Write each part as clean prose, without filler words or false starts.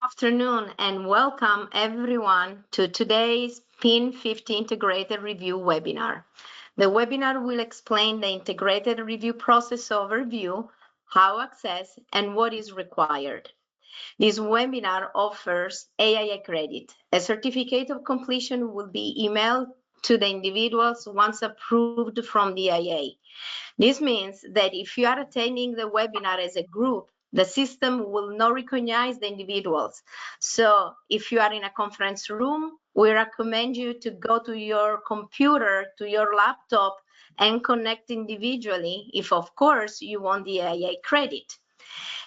afternoon and welcome everyone to today's PIN 50 Integrated Review webinar. The webinar will explain the integrated review process overview, how access, and what is required. This webinar offers HCAI credit. A certificate of completion will be emailed to the individuals once approved from the HCAI. This means that if you are attending the webinar as a group, the system will not recognize the individuals. So if you are in a conference room, we recommend you to go to your computer, to your laptop, and connect individually if, of course, you want the HCAI credit.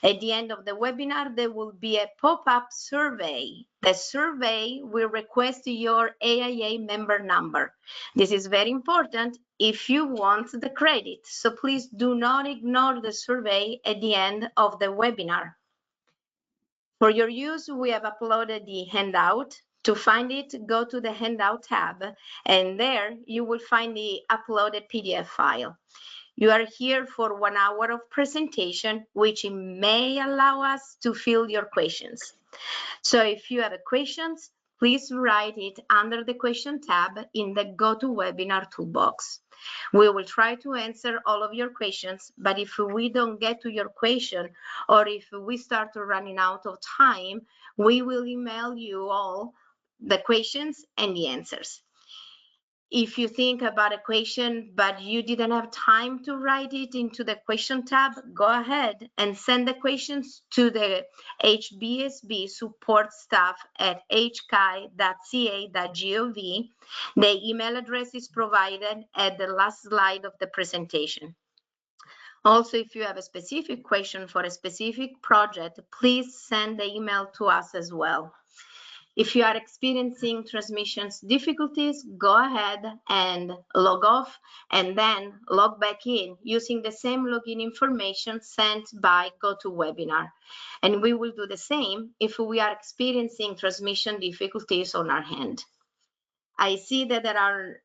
At the end of the webinar, there will be a pop-up survey. The survey will request your HCAI member number. This is very important if you want the credit, so please do not ignore the survey at the end of the webinar. For your use, we have uploaded the handout. To find it, go to the handout tab, and there you will find the uploaded PDF file. You are here for 1 hour of presentation, which may allow us to field your questions. So if you have questions, please write it under the question tab in the GoToWebinar toolbox. We will try to answer all of your questions, but if we don't get to your question or if we start running out of time, we will email you all the questions and the answers. If you think about a question, but you didn't have time to write it into the question tab, go ahead and send the questions to the HBSB support staff at hcai.ca.gov. The email address is provided at the last slide of the presentation. Also, if you have a specific question for a specific project, please send the email to us as well. If you are experiencing transmissions difficulties, go ahead and log off and then log back in using the same login information sent by GoToWebinar. And we will do the same if we are experiencing transmission difficulties on our end. I see that there are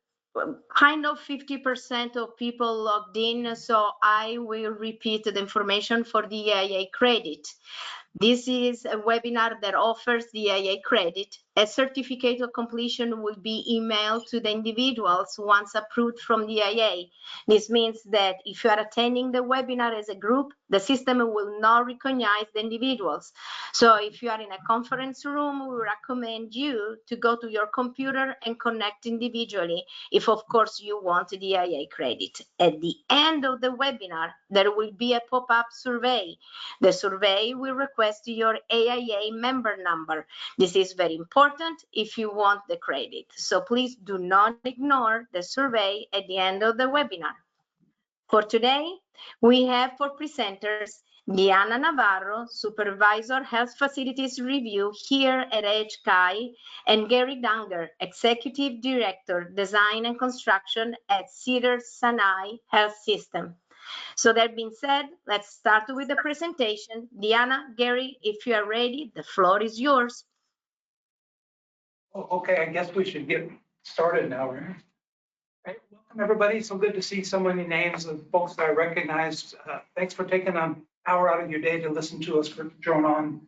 kind of 50% of people logged in, so I will repeat the information for the HCAI credit. This is a webinar that offers the HCAI credit. A certificate of completion will be emailed to the individuals once approved from the HCAI. This means that if you are attending the webinar as a group, the system will not recognize the individuals. So if you are in a conference room, we recommend you to go to your computer and connect individually if, of course, you want the HCAI credit. At the end of the webinar, there will be a pop-up survey. The survey will request your HCAI member number. This is very important if you want the credit. So please do not ignore the survey at the end of the webinar. For today, we have for presenters Diana Navarro, Supervisor Health Facilities Review here at HCAI, and Gary Dunger, Executive Director, Design and Construction at Cedars-Sinai Health System. So that being said, let's start with the presentation. Diana, Gary, if you are ready, the floor is yours. Okay, I guess we should get started now, right? Welcome, everybody. So good to see so many names of folks that I recognized. Thanks for taking an hour out of your day to listen to us for drone on.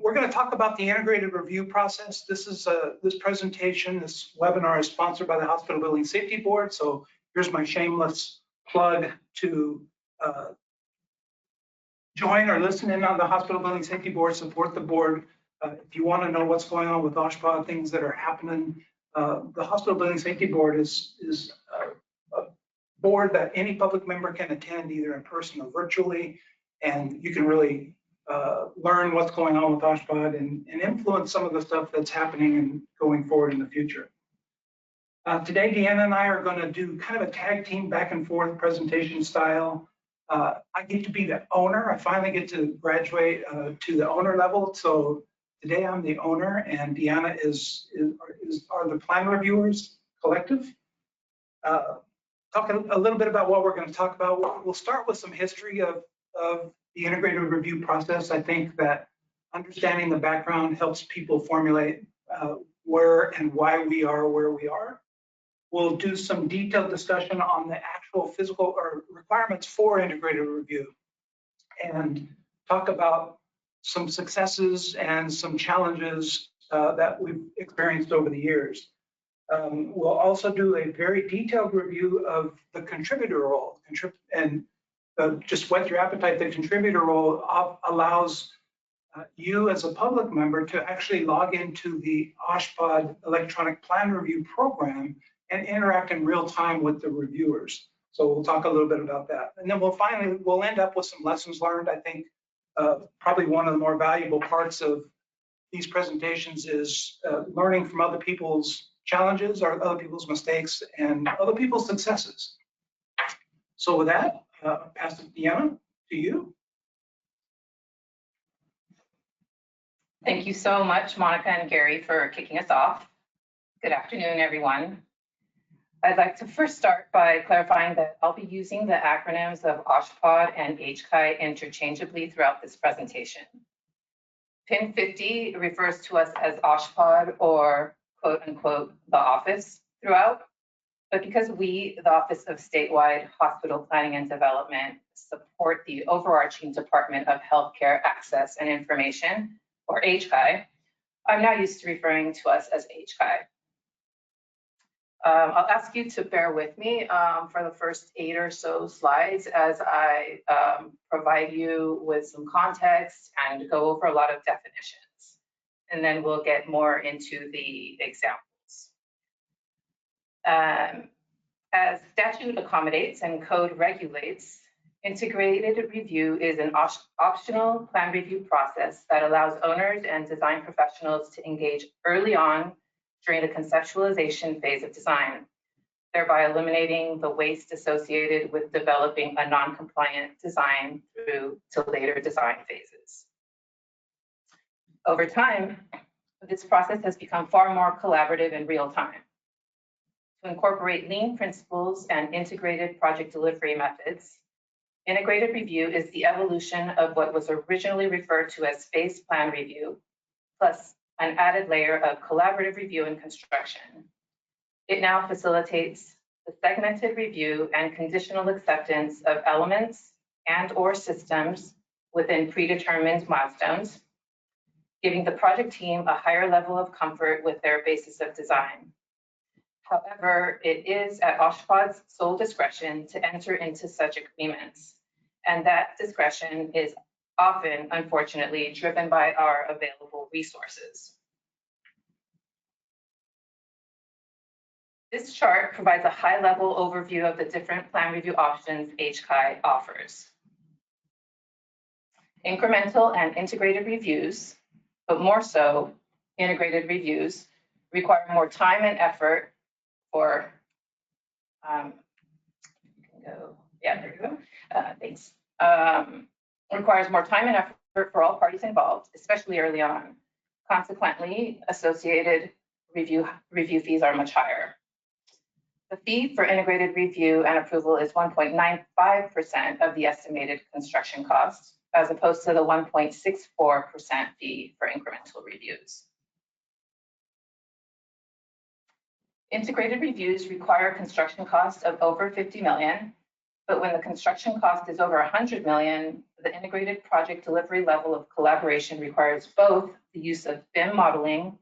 We're going to talk about the integrated review process. This presentation, this webinar is sponsored by the Hospital Building Safety Board. So here's my shameless plug to join or listen in on the Hospital Building Safety Board, support the board. If you want to know what's going on with OSHPA, things that are happening, the Hospital Building Safety Board is a board that any public member can attend either in person or virtually, and you can really learn what's going on with OSHPA and influence some of the stuff that's happening and going forward in the future. Today, Deanna and I are going to do kind of a tag team back and forth presentation style. I get to be the owner. I finally get to graduate to the owner level. So today I'm the owner, and Deanna are the plan reviewers collective. Talk a little bit about what we're going to talk about. We'll start with some history of the integrated review process. I think that understanding the background helps people formulate where and why we are where we are. We'll do some detailed discussion on the actual physical or requirements for integrated review and talk about some successes and some challenges that we've experienced over the years. We'll also do a very detailed review of the contributor role. And just whet your appetite, the contributor role allows you as a public member to actually log into the OSHPD electronic plan review program and interact in real time with the reviewers. So we'll talk a little bit about that. And then we'll end up with some lessons learned. I think probably one of the more valuable parts of these presentations is learning from other people's challenges or other people's mistakes and other people's successes. So with that, pass it, Deanna, to you. Thank you so much, Monica and Gary, for kicking us off. Good afternoon, everyone. I'd like to first start by clarifying that I'll be using the acronyms of OSHPD and HCAI interchangeably throughout this presentation. PIN 50 refers to us as OSHPD or quote unquote the office throughout, but because we, the Office of Statewide Hospital Planning and Development, support the overarching Department of Healthcare Access and Information, or HCAI, I'm now used to referring to us as HCAI. I'll ask you to bear with me for the first 8 or so slides as I provide you with some context and go over a lot of definitions. And then we'll get more into the examples. As statute accommodates and code regulates, integrated review is an optional plan review process that allows owners and design professionals to engage early on during the conceptualization phase of design, thereby eliminating the waste associated with developing a non-compliant design through to later design phases. Over time, this process has become far more collaborative in real time. To incorporate lean principles and integrated project delivery methods, integrated review is the evolution of what was originally referred to as phase plan review, plus an added layer of collaborative review and construction. It now facilitates the segmented review and conditional acceptance of elements and/or systems within predetermined milestones, giving the project team a higher level of comfort with their basis of design. However, it is at OSHPD's sole discretion to enter into such agreements, and that discretion is often, unfortunately, driven by our available resources. This chart provides a high-level overview of the different plan review options HCAI offers. Incremental and integrated reviews, but more so, integrated reviews, require more time and effort for, thanks. Requires more time and effort for all parties involved, especially early on. Consequently, associated review fees are much higher. The fee for integrated review and approval is 1.95% of the estimated construction costs, as opposed to the 1.64% fee for incremental reviews. Integrated reviews require construction costs of over 50 million, but when the construction cost is over 100 million, the integrated project delivery level of collaboration requires both the use of BIM modeling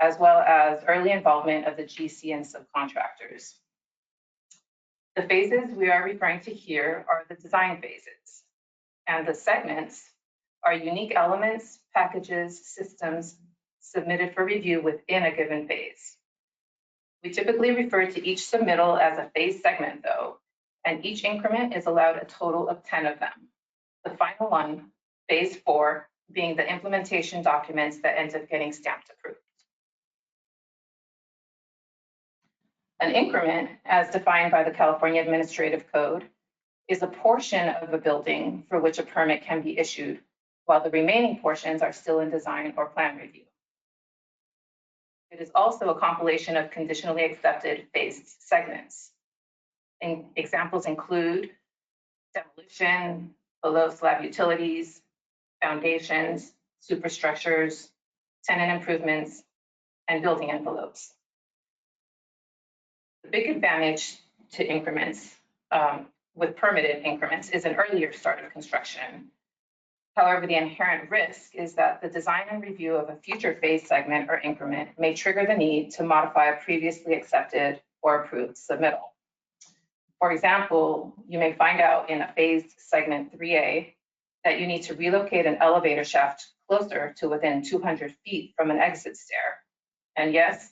as well as early involvement of the GC and subcontractors. The phases we are referring to here are the design phases, and the segments are unique elements, packages, systems submitted for review within a given phase. We typically refer to each submittal as a phase segment, though, and each increment is allowed a total of 10 of them. The final one, phase 4, being the implementation documents that ends up getting stamped approved. An increment, as defined by the California Administrative Code, is a portion of a building for which a permit can be issued, while the remaining portions are still in design or plan review. It is also a compilation of conditionally accepted phased segments. And examples include demolition, below slab utilities, foundations, superstructures, tenant improvements, and building envelopes. The big advantage to increments with permitted increments is an earlier start of construction. However, the inherent risk is that the design and review of a future phase segment or increment may trigger the need to modify a previously accepted or approved submittal. For example, you may find out in a phased segment 3A that you need to relocate an elevator shaft closer to within 200 feet from an exit stair. And yes,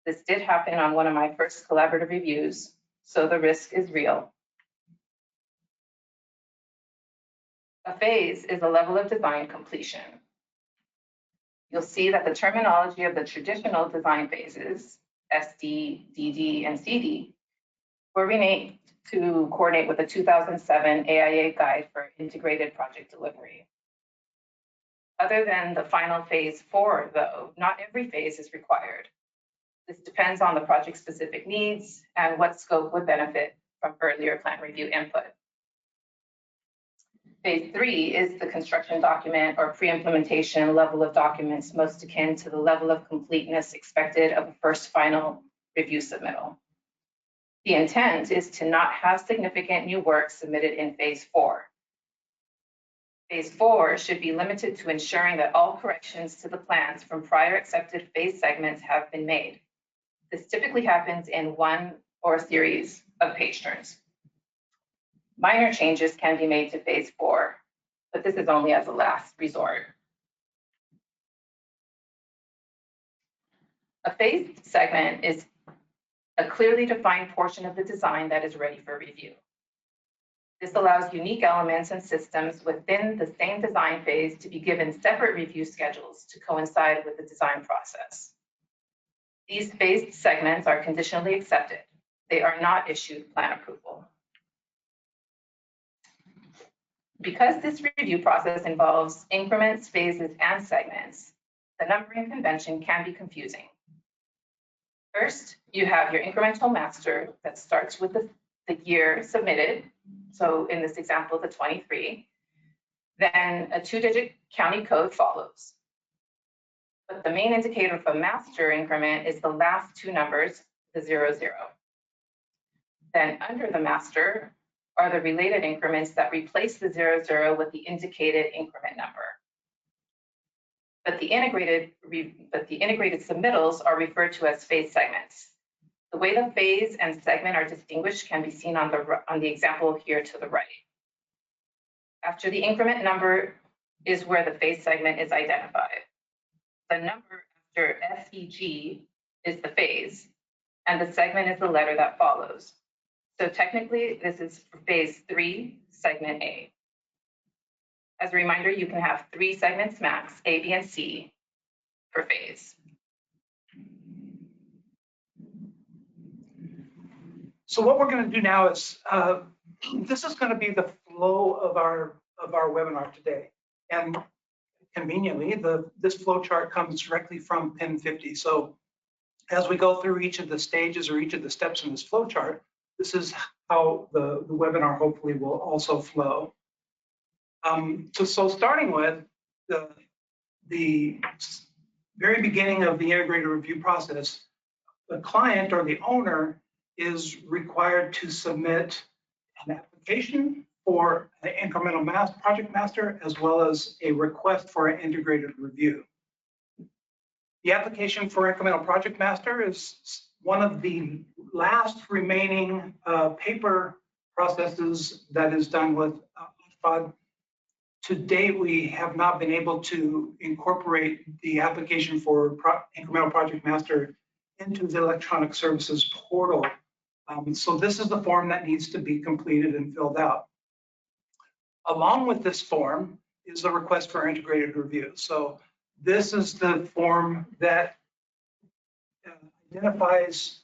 this did happen on one of my first collaborative reviews, so the risk is real. A phase is a level of design completion. You'll see that the terminology of the traditional design phases, SD, DD, and CD, were renamed to coordinate with the 2007 AIA Guide for Integrated Project Delivery. Other than the final phase 4, though, not every phase is required. This depends on the project-specific needs and what scope would benefit from earlier plan review input. Phase 3 is the construction document or pre-implementation level of documents most akin to the level of completeness expected of a first final review submittal. The intent is to not have significant new work submitted in phase 4. Phase 4 should be limited to ensuring that all corrections to the plans from prior accepted phase segments have been made. This typically happens in one or a series of page turns. Minor changes can be made to phase 4, but this is only as a last resort. A phased segment is a clearly defined portion of the design that is ready for review. This allows unique elements and systems within the same design phase to be given separate review schedules to coincide with the design process. These phased segments are conditionally accepted. They are not issued plan approval. Because this review process involves increments, phases, and segments, the numbering convention can be confusing. First, you have your incremental master that starts with the year submitted. So in this example, the 23. Then a 2-digit county code follows. But the main indicator for master increment is the last 2 numbers, the 00. Then under the master are the related increments that replace the 00 with the indicated increment number. But the integrated submittals are referred to as phase segments. The way the phase and segment are distinguished can be seen on the example here to the right. After the increment number is where the phase segment is identified. The number after SEG is the phase, and the segment is the letter that follows. So technically, this is for phase 3, segment A. As a reminder, you can have 3 segments max, A, B, and C, per phase. So what we're going to do now is, this is going to be the flow of our webinar today. And conveniently, this flow chart comes directly from PIN 50. So as we go through each of the stages or each of the steps in this flow chart, this is how the webinar hopefully will also flow. So starting with the very beginning of the integrated review process, the client or the owner is required to submit an application for an incremental project master, as well as a request for an integrated review. The application for incremental project master is one of the last remaining paper processes that is done with HCAI. To date, we have not been able to incorporate the application for incremental project master into the electronic services portal. So this is the form that needs to be completed and filled out. Along with this form is the request for integrated review. So this is the form that identifies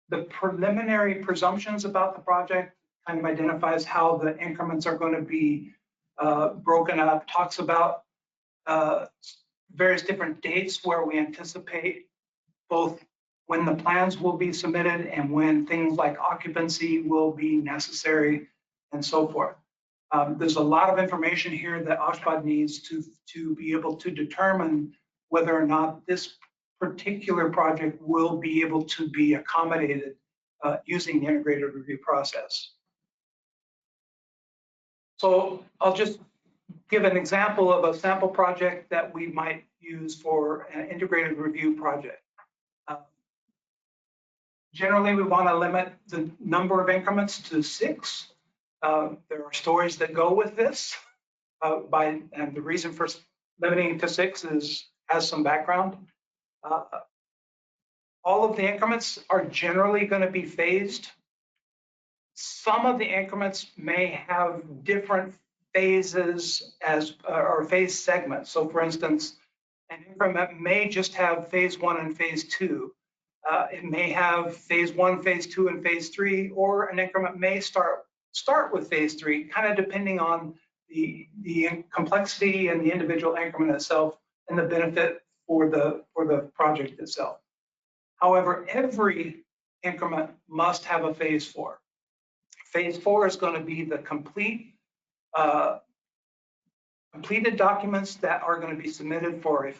the preliminary presumptions about the project, kind of identifies how the increments are going to be broken up, talks about various different dates where we anticipate both when the plans will be submitted and when things like occupancy will be necessary and so forth. There's a lot of information here that HCAI needs to be able to determine whether or not this particular project will be able to be accommodated using the integrated review process. So I'll just give an example of a sample project that we might use for an integrated review project. Generally, we want to limit the number of increments to 6. There are stories that go with this, and the reason for limiting it to 6 has some background. All of the increments are generally going to be phased. Some of the increments may have different phases or phase segments. So for instance, an increment may just have phase 1 and phase 2. It may have phase 1, phase 2, and phase 3, or an increment may start with phase 3, kind of depending on the complexity and the individual increment itself and the benefit for the project itself. However, every increment must have a phase 4. Phase 4 is going to be the completed documents that are going to be submitted for a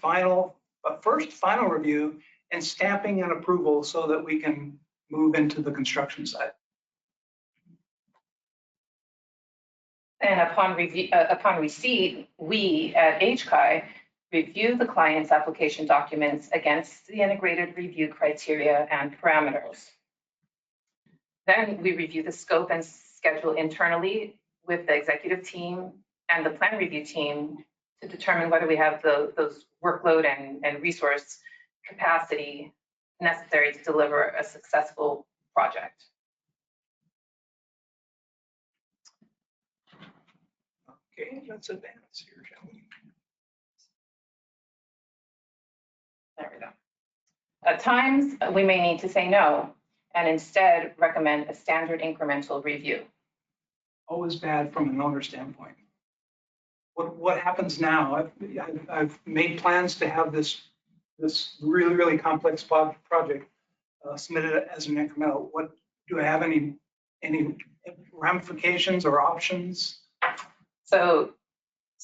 first final review and stamping and approval so that we can move into the construction site. And upon receipt, we at HCAI review the client's application documents against the integrated review criteria and parameters. Then we review the scope and schedule internally with the executive team and the plan review team to determine whether we have those workload and resource capacity necessary to deliver a successful project. Okay, let's advance here, shall we? There we go. At times, we may need to say no and instead recommend a standard incremental review. Always bad from an owner standpoint. What happens now? I've made plans to have this really, really complex project submitted as an incremental. What do I have any ramifications or options? So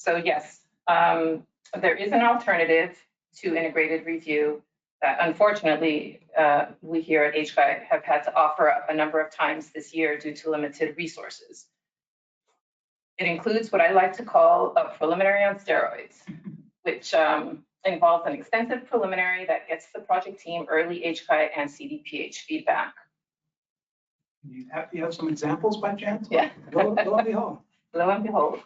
yes, there is an alternative to integrated review that unfortunately we here at HCAI have had to offer up a number of times this year due to limited resources. It includes what I like to call a preliminary on steroids, which involves an extensive preliminary that gets the project team early HCAI and CDPH feedback. You have some examples by chance? Yeah. Lo and behold. Lo and behold.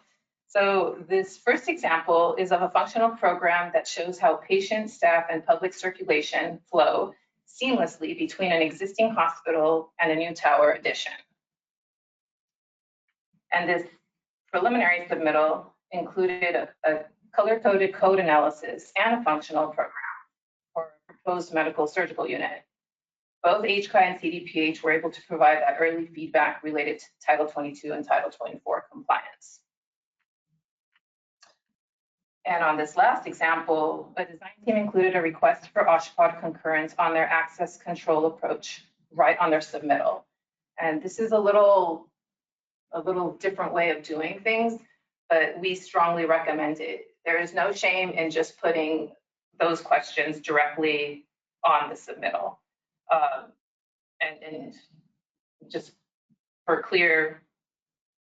So this first example is of a functional program that shows how patient, staff, and public circulation flow seamlessly between an existing hospital and a new tower addition. And this preliminary submittal included a color-coded code analysis and a functional program for a proposed medical surgical unit. Both HCAI and CDPH were able to provide that early feedback related to Title 22 and Title 24 compliance. And on this last example, a design team included a request for OSHPD concurrence on their access control approach right on their submittal. And this is a little different way of doing things, but we strongly recommend it. There is no shame in just putting those questions directly on the submittal. And just for clear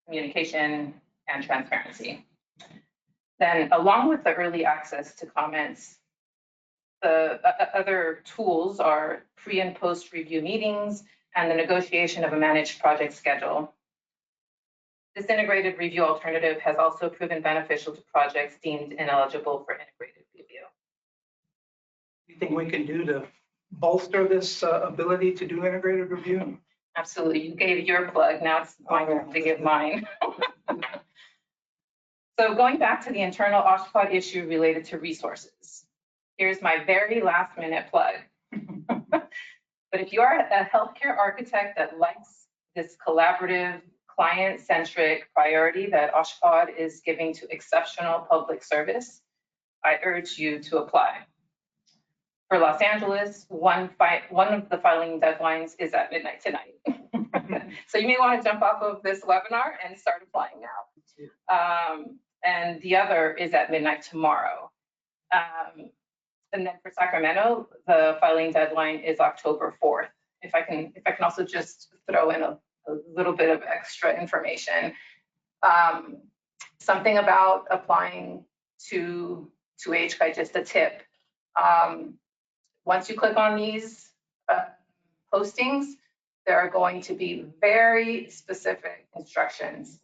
communication and transparency. Then along with the early access to comments, the other tools are pre and post review meetings and the negotiation of a managed project schedule. This integrated review alternative has also proven beneficial to projects deemed ineligible for integrated review. Anything we can do to bolster this ability to do integrated review? Absolutely. You gave your plug. Now it's my turn to give mine. So going back to the internal OSHPD issue related to resources, here's my very last minute plug. But if you are a healthcare architect that likes this collaborative, client-centric priority that OSHPD is giving to exceptional public service, I urge you to apply. For Los Angeles, one of the filing deadlines is at midnight tonight. So you may want to jump off of this webinar and start applying now. And the other is at midnight tomorrow. And then for Sacramento, the filing deadline is October 4th. If I can also just throw in a little bit of extra information. Something about applying to HCAI, just a tip. Once you click on these postings, there are going to be very specific instructions.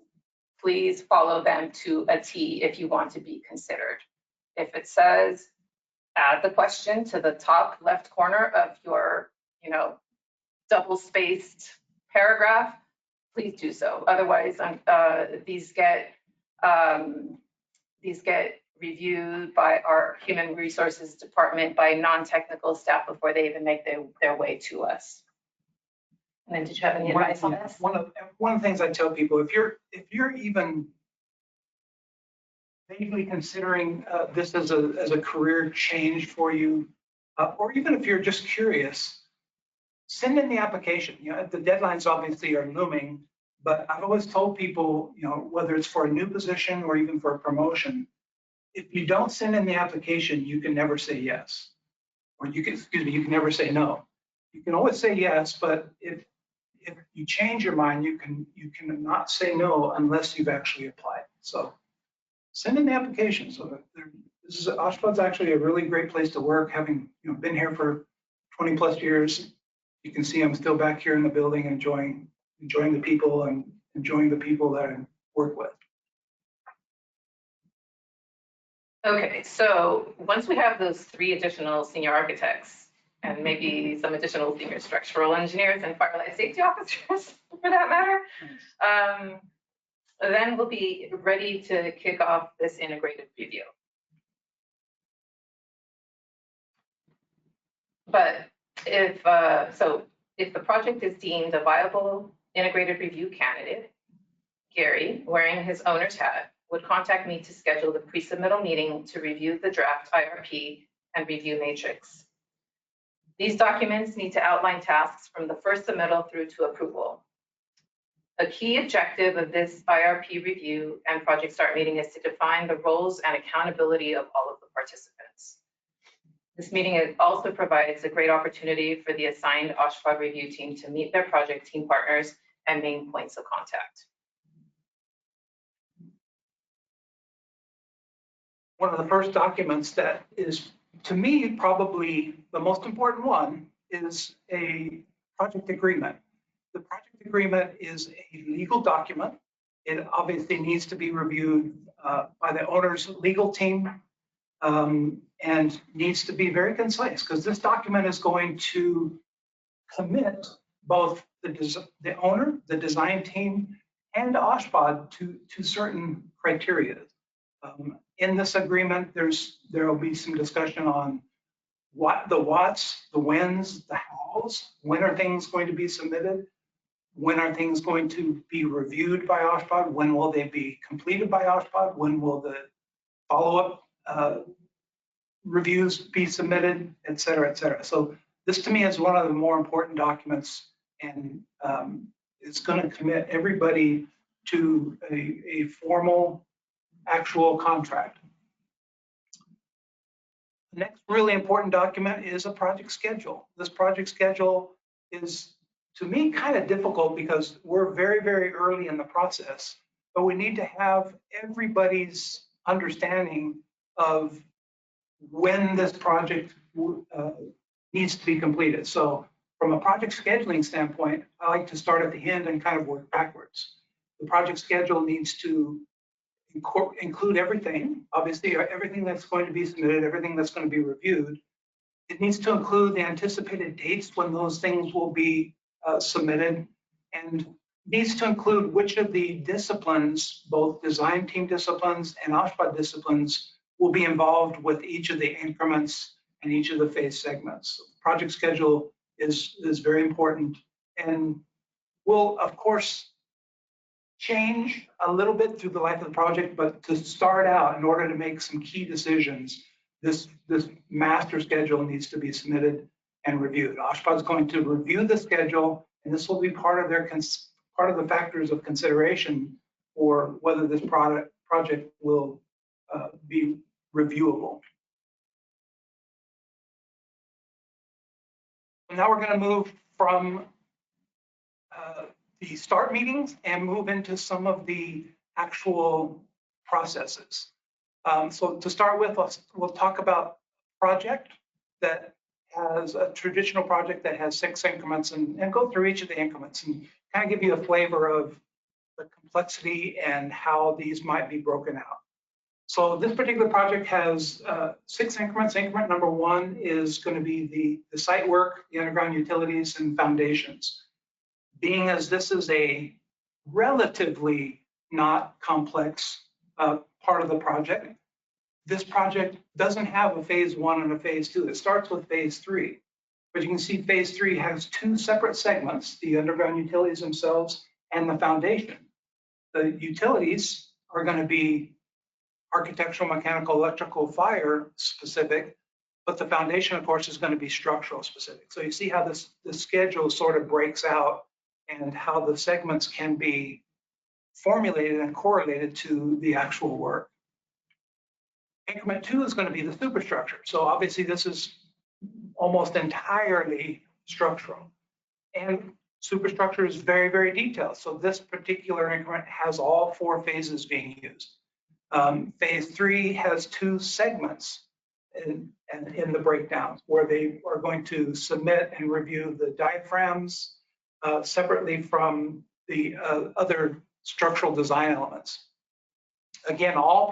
Please follow them to a T if you want to be considered. If it says add the question to the top left corner of your, double-spaced paragraph, please do so. Otherwise, these get reviewed by our human resources department by non-technical staff before they even make their way to us. And then, did you have any advice on this? One of the things I tell people, if you're even vaguely considering this as a career change for you, or even if you're just curious, send in the application. The deadlines obviously are looming, but I've always told people, whether it's for a new position or even for a promotion, if you don't send in the application, you can never say yes, or you can never say no. You can always say yes, but if you change your mind, you can not say no unless you've actually applied. So send in the application. So OSHPA's actually a really great place to work. Having been here for 20 plus years, you can see I'm still back here in the building, enjoying the people and enjoying the people that I work with. Okay, so once we have those 3 additional senior architects and maybe some additional senior structural engineers and fire life safety officers, for that matter, then we'll be ready to kick off this integrated review. But if the project is deemed a viable integrated review candidate, Gary, wearing his owner's hat, would contact me to schedule the pre-submittal meeting to review the draft IRP and review matrix. These documents need to outline tasks from the first submittal through to approval. A key objective of this IRP review and project start meeting is to define the roles and accountability of all of the participants. This meeting also provides a great opportunity for the assigned OSHPA review team to meet their project team partners and main points of contact. One of the first documents that is, to me, probably the most important one is a project agreement. The project agreement is a legal document. It obviously needs to be reviewed by the owner's legal team and needs to be very concise, because this document is going to commit both the owner, the design team, and OSHPA to certain criteria. In this agreement, there will be some discussion on what the whats, the whens, the hows. When are things going to be submitted? When are things going to be reviewed by OSHPA? When will they be completed by OSHPA? When will the follow-up reviews be submitted, et cetera, et cetera. So this to me is one of the more important documents, and it's going to commit everybody to a formal actual contract. The next really important document is a project schedule. This project schedule is, to me, kind of difficult because we're very, very early in the process, but we need to have everybody's understanding of when this project needs to be completed. So from a project scheduling standpoint, I like to start at the end and kind of work backwards. The project schedule needs to include everything, obviously everything that's going to be submitted, everything that's going to be reviewed. It needs to include the anticipated dates when those things will be submitted, and needs to include which of the disciplines, both design team disciplines and OSHPA disciplines, will be involved with each of the increments and each of the phase segments. Project schedule is very important, and will, of course, change a little bit through the life of the project, but to start out, in order to make some key decisions, this master schedule needs to be submitted and reviewed. OSHPA is going to review the schedule, and this will be part of the factors of consideration for whether this project will be reviewable. Now we're going to move from the start meetings and move into some of the actual processes. So to start with, we'll talk about project that has a traditional project that has 6 increments and go through each of the increments and kind of give you a flavor of the complexity and how these might be broken out. So this particular project has 6 increments. Increment number 1 is going to be the site work, the underground utilities and foundations. Being as this is a relatively not complex part of the project, this project doesn't have a phase 1 and a phase 2. It starts with phase 3. But you can see phase 3 has 2 separate segments, the underground utilities themselves and the foundation. The utilities are going to be architectural, mechanical, electrical, fire specific, but the foundation, of course, is going to be structural specific. So you see how this schedule sort of breaks out and how the segments can be formulated and correlated to the actual work. Increment 2 is going to be the superstructure. So obviously this is almost entirely structural. And superstructure is very, very detailed. So this particular increment has all 4 phases being used. Phase 3 has 2 segments in the breakdown where they are going to submit and review the diaphragms separately from the other structural design elements. Again, all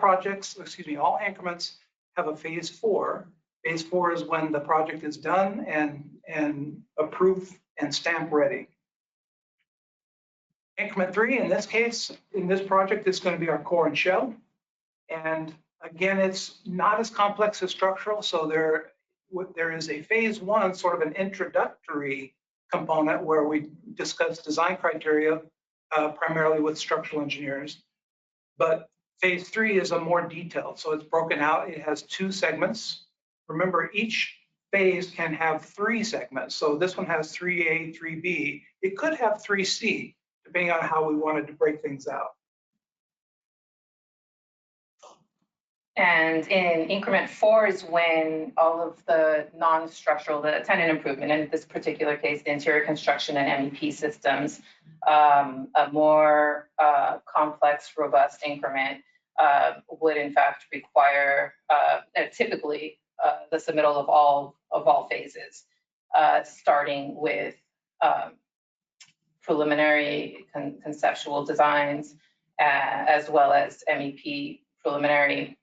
increments have a phase 4. Phase 4 is when the project is done and approved and stamp ready. Increment 3, in this case, in this project, is going to be our core and shell. And again, it's not as complex as structural. So there is a phase 1, sort of an introductory component where we discuss design criteria, primarily with structural engineers. But phase 3 is a more detailed. So it's broken out. It has 2 segments. Remember, each phase can have 3 segments. So this one has 3A, 3B. It could have 3C, depending on how we wanted to break things out. And in increment 4 is when all of the non-structural, the tenant improvement, in this particular case, the interior construction and MEP systems, a more complex, robust increment would in fact require typically the submittal of all phases, starting with preliminary conceptual designs, as well as MEP preliminary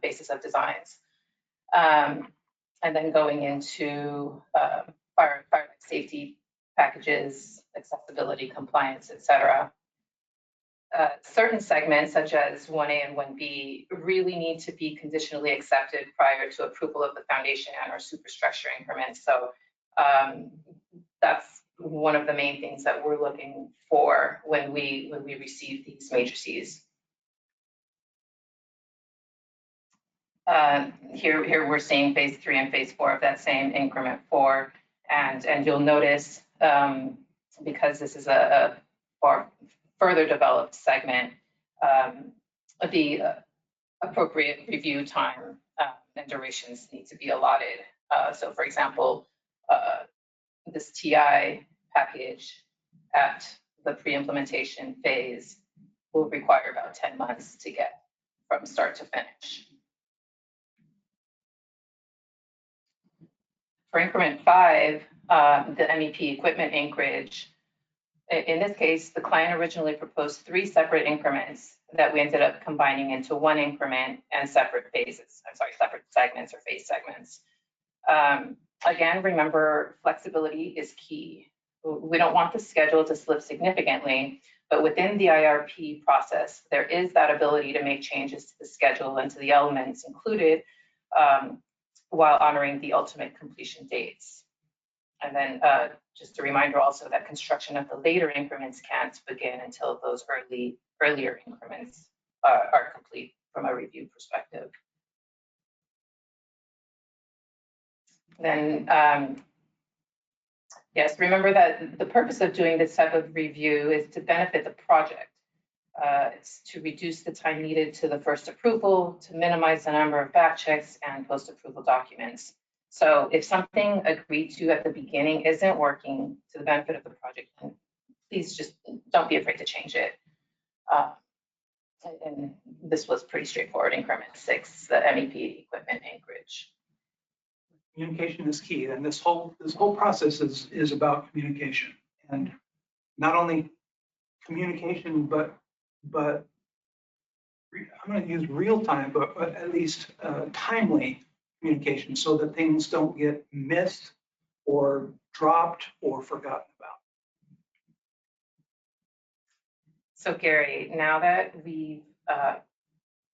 basis of designs, and then going into fire safety packages, accessibility, compliance, etc. Certain segments, such as 1A and 1B, really need to be conditionally accepted prior to approval of the foundation and or superstructure increments. So that's one of the main things that we're looking for when we receive these matrices. Here we're seeing phase 3 and phase 4 of that same increment 4, and you'll notice because this is a far further developed segment, the appropriate review time and durations need to be allotted. So, for example, this TI package at the pre-implementation phase will require about 10 months to get from start to finish. For increment 5, the MEP equipment anchorage, in this case, the client originally proposed 3 separate increments that we ended up combining into 1 increment and separate phases. Separate segments or phase segments. Again, remember, flexibility is key. We don't want the schedule to slip significantly, but within the IRP process, there is that ability to make changes to the schedule and to the elements included while honoring the ultimate completion dates. And then just a reminder also that construction of the later increments can't begin until those earlier increments are complete from a review perspective. Then, yes, remember that the purpose of doing this type of review is to benefit the project. It's to reduce the time needed to the first approval, to minimize the number of back checks and post-approval documents. So if something agreed to at the beginning isn't working to the benefit of the project, please just don't be afraid to change it. And this was pretty straightforward. Increment 6, the MEP equipment anchorage. Communication is key, and this whole process is about communication, and not only communication, but I'm going to use real time, but at least timely communication, so that things don't get missed or dropped or forgotten about. So Gary, now that we've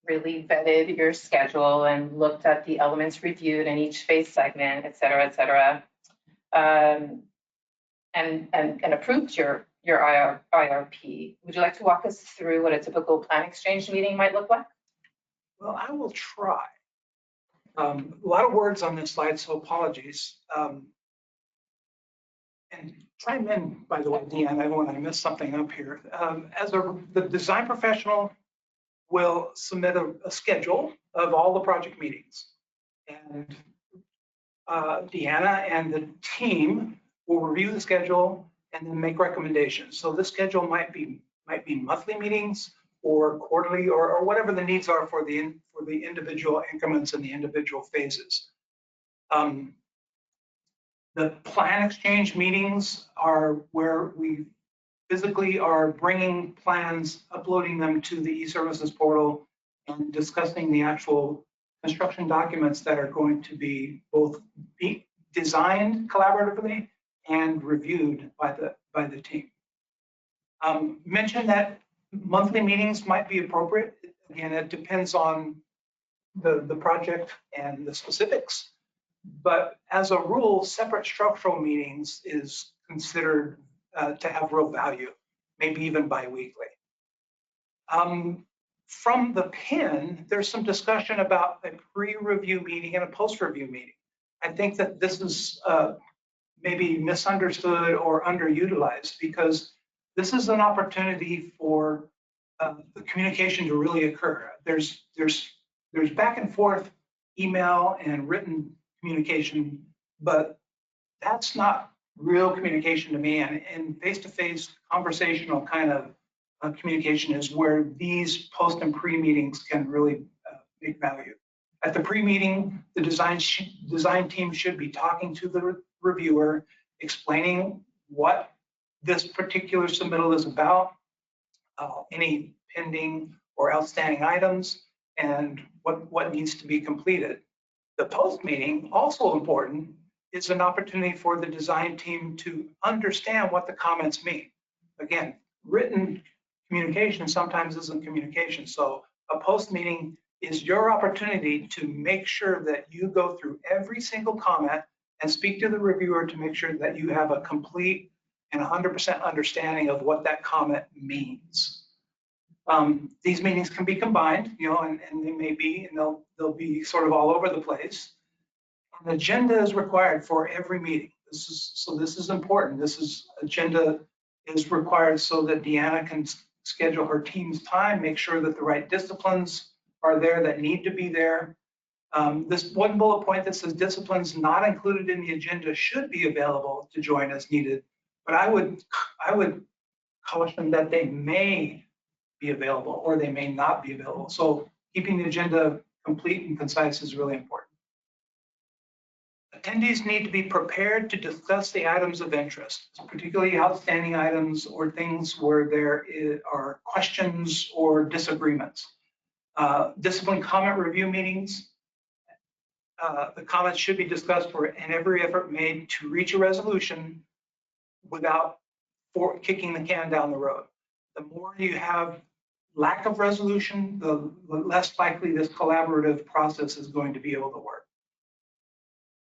really vetted your schedule and looked at the elements reviewed in each phase segment, et cetera, and approved your IRP, would you like to walk us through what a typical plan exchange meeting might look like? Well, I will try. A lot of words on this slide, so apologies. And chime in, by the way, Deanne, when I missed something up here. The design professional will submit a schedule of all the project meetings. And Deanna and the team will review the schedule and then make recommendations. So this schedule might be monthly meetings or quarterly, or whatever the needs are for the individual increments and the individual phases. The plan exchange meetings are where we physically are bringing plans, uploading them to the e-services portal, and discussing the actual construction documents that are going to be both designed collaboratively and reviewed by the team. Mention that monthly meetings might be appropriate. Again, it depends on the project and the specifics. But as a rule, separate structural meetings is considered to have real value, maybe even bi-weekly. From the PIN, there's some discussion about a pre-review meeting and a post-review meeting. I think that this is maybe misunderstood or underutilized, because this is an opportunity for the communication to really occur. There's back and forth email and written communication, but that's not real communication to me. And face-to-face conversational kind of communication is where these post and pre-meetings can really make value. At the pre-meeting, the design team should be talking to the reviewer, explaining what this particular submittal is about, any pending or outstanding items, and what needs to be completed. The post-meeting, also important, is an opportunity for the design team to understand what the comments mean. Again, written communication sometimes isn't communication. So a post-meeting is your opportunity to make sure that you go through every single comment and speak to the reviewer to make sure that you have a complete and 100% understanding of what that comment means. These meetings can be combined, and they may be, and they'll be sort of all over the place. An agenda is required for every meeting. This is important. Agenda is required so that Deanna can schedule her team's time, make sure that the right disciplines are there that need to be there. This one bullet point that says disciplines not included in the agenda should be available to join as needed, but I would caution that they may be available or they may not be available. So keeping the agenda complete and concise is really important. Attendees need to be prepared to discuss the items of interest, particularly outstanding items or things where there are questions or disagreements. Discipline comment review meetings, the comments should be discussed and every effort made to reach a resolution without kicking the can down the road. The more you have lack of resolution, the less likely this collaborative process is going to be able to work.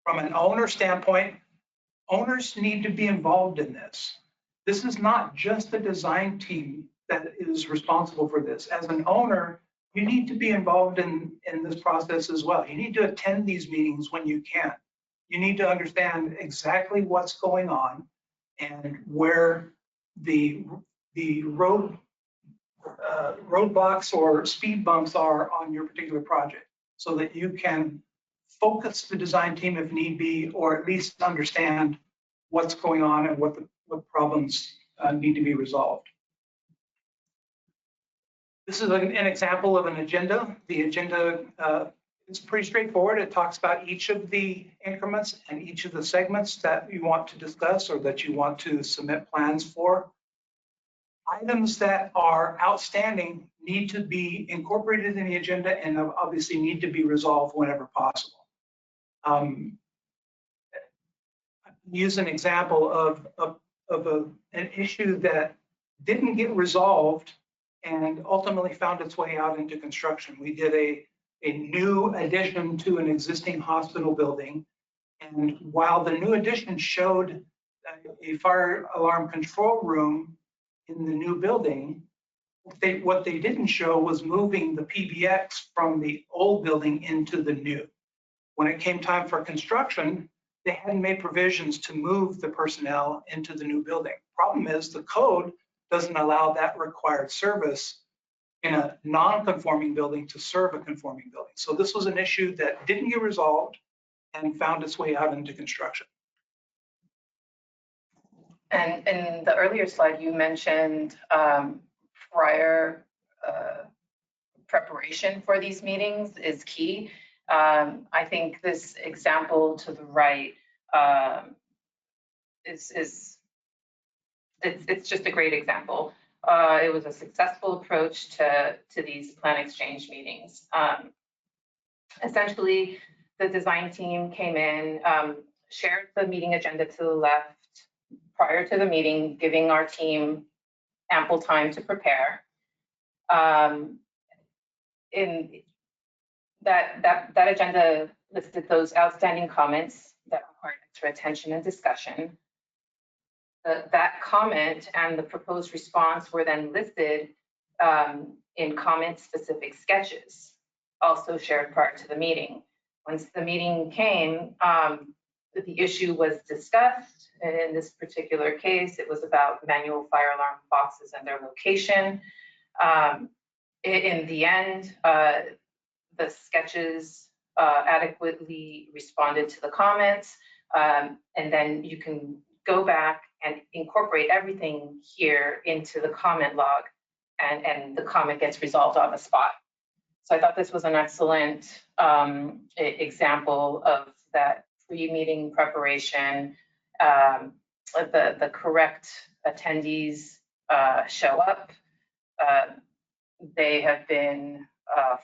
From an owner standpoint, owners need to be involved in this. This is not just the design team that is responsible for this. As an owner, you need to be involved in this process as well. You need to attend these meetings when you can. You need to understand exactly what's going on and where the roadblocks or speed bumps are on your particular project, so that you can focus the design team if need be, or at least understand what's going on and what problems need to be resolved. This is an example of an agenda. The agenda is pretty straightforward. It talks about each of the increments and each of the segments that you want to discuss or that you want to submit plans for. Items that are outstanding need to be incorporated in the agenda and obviously need to be resolved whenever possible. Use an example of an issue that didn't get resolved and ultimately found its way out into construction. We did a new addition to an existing hospital building. And while the new addition showed a fire alarm control room in the new building, what they didn't show was moving the PBX from the old building into the new. When it came time for construction, they hadn't made provisions to move the personnel into the new building. Problem is, the code doesn't allow that required service in a non-conforming building to serve a conforming building. So this was an issue that didn't get resolved and found its way out into construction. And in the earlier slide, you mentioned prior preparation for these meetings is key. I think this example to the right it's just a great example. It was a successful approach to these plan exchange meetings. Essentially, the design team came in, shared the meeting agenda to the left prior to the meeting, giving our team ample time to prepare. In that agenda listed those outstanding comments that required extra attention and discussion. That comment and the proposed response were then listed in comment-specific sketches, also shared prior to the meeting. Once the meeting came, the issue was discussed. In this particular case, it was about manual fire alarm boxes and their location. In the end, the sketches adequately responded to the comments, and then you can go back and incorporate everything here into the comment log, and the comment gets resolved on the spot. So I thought this was an excellent example of that pre-meeting preparation. The correct attendees show up. They have been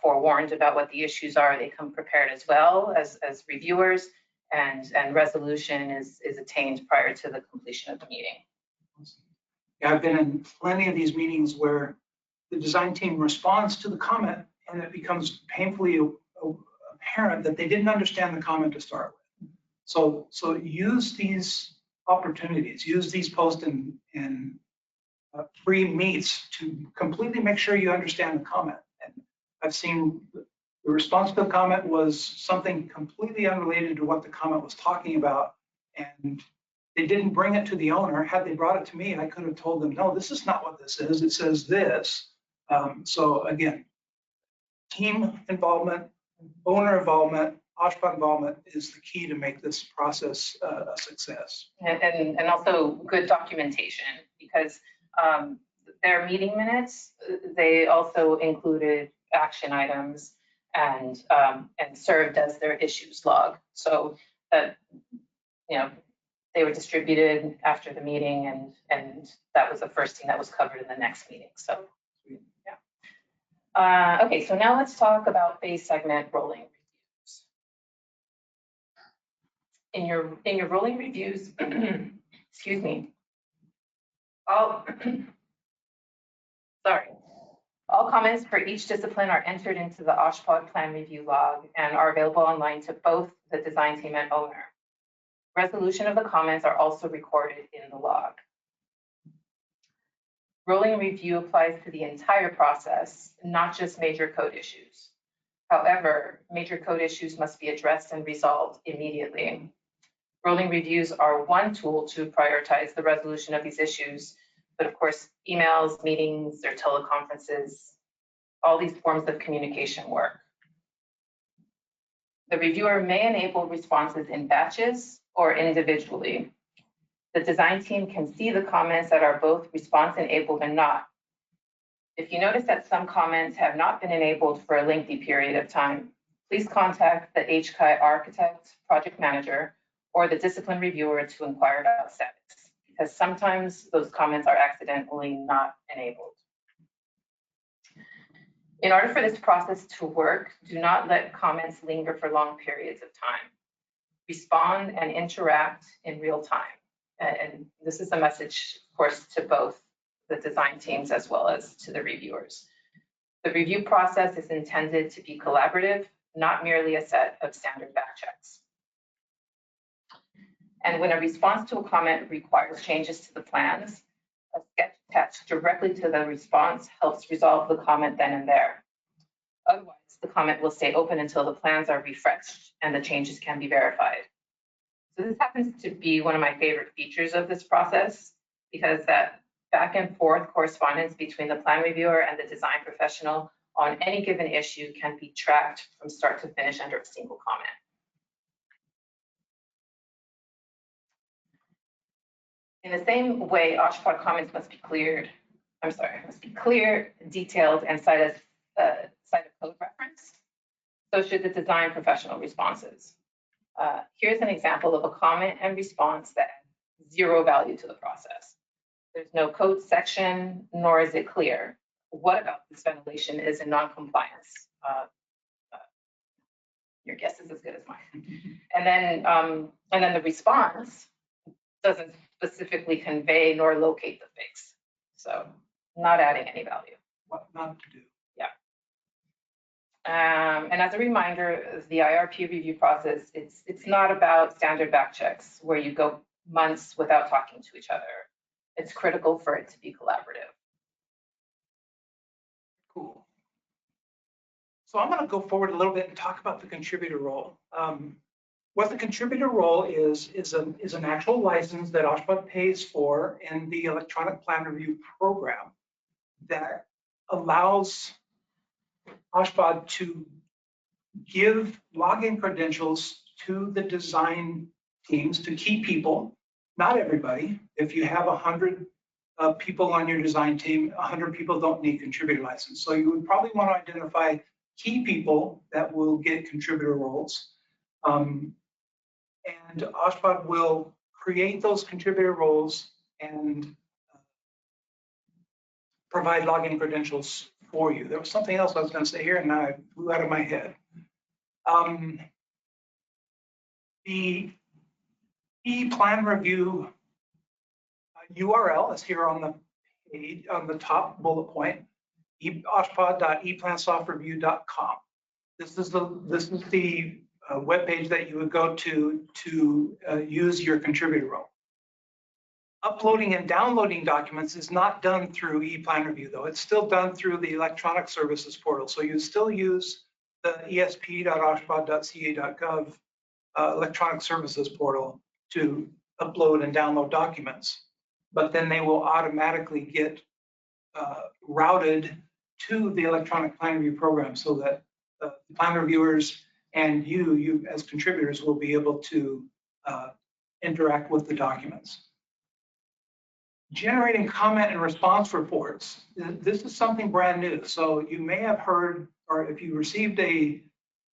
forewarned about what the issues are. They come prepared as well as reviewers, and resolution is attained prior to the completion of the meeting. Yeah, I've been in plenty of these meetings where the design team responds to the comment and it becomes painfully apparent that they didn't understand the comment to start with. So use these opportunities, use these post and free meets to completely make sure you understand the comment. And I've seen the response to the comment was something completely unrelated to what the comment was talking about, and they didn't bring it to the owner. Had they brought it to me, I could have told them, no, this is not what this is. It says this. So again, team involvement, owner involvement, OSHPA involvement is the key to make this process a success. And also good documentation, because their meeting minutes, they also included action items and served as their issues log. So that, they were distributed after the meeting, and that was the first thing that was covered in the next meeting. So yeah. Okay, so now let's talk about phase segment rolling reviews. In your rolling reviews, excuse me, all comments for each discipline are entered into the OSHPA plan review log and are available online to both the design team and owner. Resolution of the comments are also recorded in the log. Rolling review applies to the entire process, not just major code issues. However, major code issues must be addressed and resolved immediately. Rolling reviews are one tool to prioritize the resolution of these issues, but of course, emails, meetings, or teleconferences, all these forms of communication work. The reviewer may enable responses in batches or individually. The design team can see the comments that are both response enabled and not. If you notice that some comments have not been enabled for a lengthy period of time, please contact the HCAI architect, project manager, or the discipline reviewer to inquire about status, because sometimes those comments are accidentally not enabled. In order for this process to work, do not let comments linger for long periods of time. Respond and interact in real time. And this is a message, of course, to both the design teams as well as to the reviewers. The review process is intended to be collaborative, not merely a set of standard back checks. And when a response to a comment requires changes to the plans, a sketch attached directly to the response helps resolve the comment then and there. Otherwise, the comment will stay open until the plans are refreshed and the changes can be verified. So this happens to be one of my favorite features of this process, because that back and forth correspondence between the plan reviewer and the design professional on any given issue can be tracked from start to finish under a single comment. In the same way, OSHPD comments must be clear, detailed, and cite a code reference. So should the design professional responses. Here's an example of a comment and response that has zero value to the process. There's no code section, nor is it clear. What about this ventilation is in non-compliance? Your guess is as good as mine. And then the response doesn't specifically convey nor locate the fix. So not adding any value. What not to do. And as a reminder, the IRP review process, it's not about standard back checks where you go months without talking to each other. It's critical for it to be collaborative. Cool. So I'm going to go forward a little bit and talk about the contributor role. What the contributor role is an actual license that OSHPD pays for in the electronic plan review program that allows OSHPD to give login credentials to the design teams, to key people, not everybody. If you have 100 people on your design team, 100 people don't need contributor license. So you would probably want to identify key people that will get contributor roles. And OSHPD will create those contributor roles and provide login credentials for you. There was something else I was going to say here, and now it flew out of my head. The e-plan review URL is here on the page, on the top bullet point, oshpod.eplansoftReview.com. This is the web page that you would go to use your contributor role. Uploading and downloading documents is not done through ePlan Review, though. It's still done through the electronic services portal. So you still use the esp.oshpod.ca.gov electronic services portal to upload and download documents. But then they will automatically get routed to the electronic plan review program so that the plan reviewers and you as contributors will be able to interact with the documents. Generating comment and response reports. This is something brand new. So you may have heard, or if you received a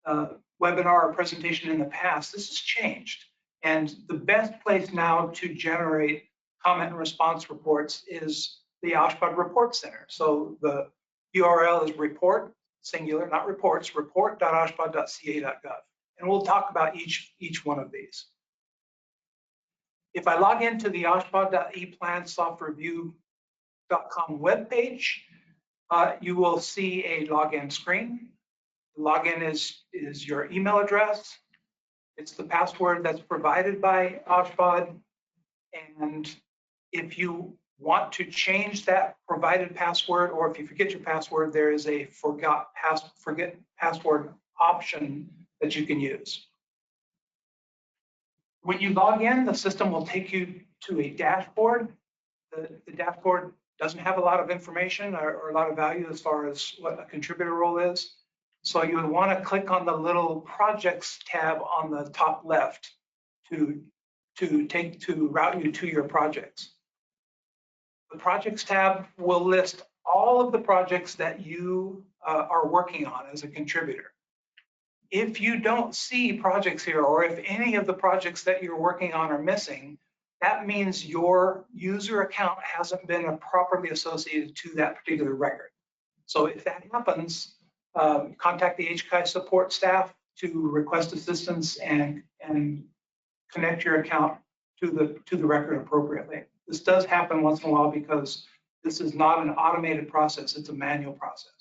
webinar or presentation in the past, this has changed. And the best place now to generate comment and response reports is the OSHPD Report Center. So the URL is report, singular, not reports, report.oshpod.ca.gov. And we'll talk about each one of these. If I log into the oshpod.eplansoftReview.com webpage, you will see a login screen. The login is your email address. It's the password that's provided by OSHPD. And if you want to change that provided password, or if you forget your password, there is a forget password option that you can use. When you log in, the system will take you to a dashboard. The dashboard doesn't have a lot of information or a lot of value as far as what a contributor role is. So you would want to click on the little projects tab on the top left to route you to your projects. The projects tab will list all of the projects that you are working on as a contributor. If you don't see projects here, or if any of the projects that you're working on are missing, that means your user account hasn't been properly associated to that particular record. So if that happens, contact the HCAI support staff to request assistance and connect your account to the record appropriately. This does happen once in a while because this is not an automated process, it's a manual process.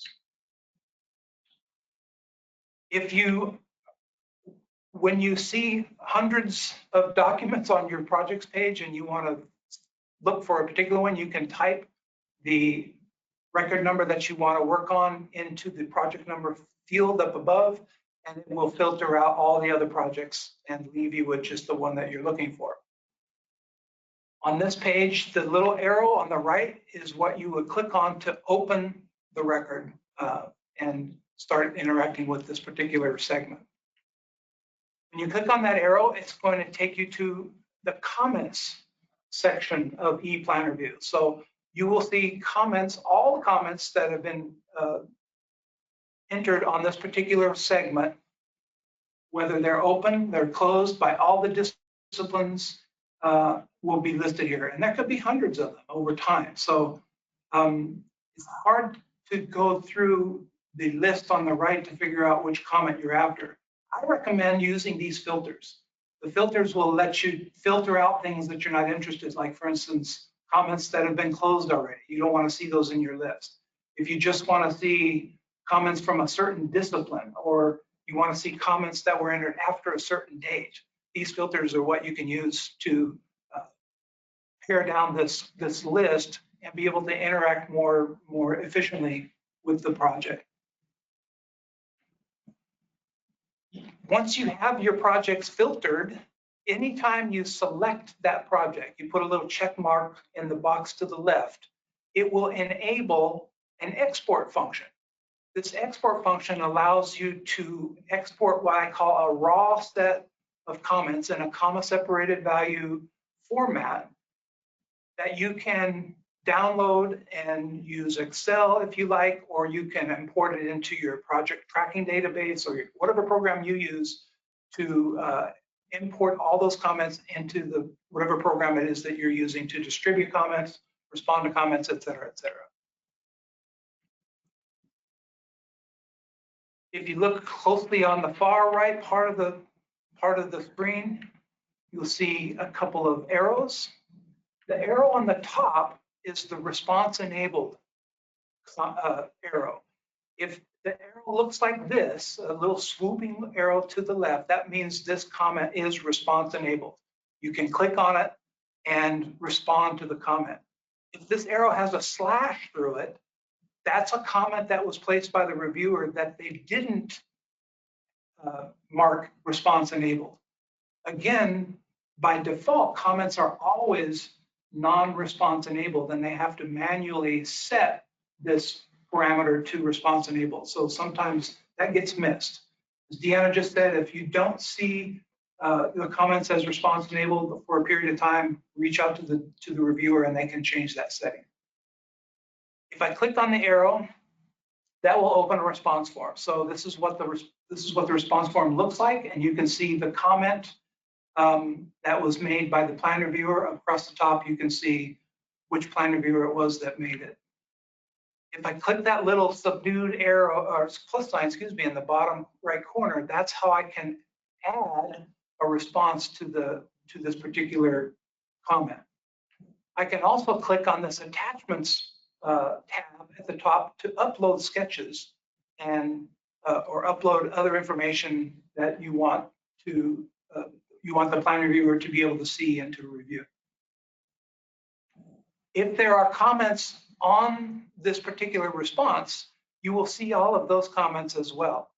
When you see hundreds of documents on your projects page and you want to look for a particular one, you can type the record number that you want to work on into the project number field up above, and it will filter out all the other projects and leave you with just the one that you're looking for. On this page, the little arrow on the right is what you would click on to open the record and start interacting with this particular segment. When you click on that arrow, it's going to take you to the comments section of ePlan Review. So you will see comments, all the comments that have been entered on this particular segment, whether they're open, they're closed by all the disciplines, will be listed here. And there could be hundreds of them over time. So it's hard to go through the list on the right to figure out which comment you're after. I recommend using these filters. The filters will let you filter out things that you're not interested in, like for instance, comments that have been closed already. You don't want to see those in your list. If you just want to see comments from a certain discipline, or you want to see comments that were entered after a certain date, these filters are what you can use to pare down this list and be able to interact more efficiently with the project. Once you have your projects filtered, anytime you select that project, you put a little check mark in the box to the left, it will enable an export function. This export function allows you to export what I call a raw set of comments in a comma-separated value format that you can download and use Excel if you like, or you can import it into your project tracking database or whatever program you use to import all those comments into the whatever program it is that you're using to distribute comments, respond to comments, et cetera, et cetera. If you look closely on the far right part of the screen, you'll see a couple of arrows. The arrow on the top is the response enabled arrow. If the arrow looks like this, a little swooping arrow to the left, that means this comment is response enabled. You can click on it and respond to the comment. If this arrow has a slash through it, that's a comment that was placed by the reviewer that they didn't mark response enabled. Again, by default, comments are always non-response enabled, and they have to manually set this parameter to response enabled. So sometimes that gets missed. As Deanna just said, if you don't see the comments as response enabled for a period of time, reach out to the reviewer and they can change that setting. If I click on the arrow, that will open a response form. So this is what the response form looks like, and you can see the comment that was made by the plan reviewer. Across the top, you can see which plan reviewer it was that made it. If I click that little subdued arrow or plus sign, excuse me, in the bottom right corner, that's how I can add a response to this particular comment. I can also click on this attachments tab at the top to upload sketches and or upload other information that you want to the plan reviewer to be able to see and to review. If there are comments on this particular response, you will see all of those comments as well.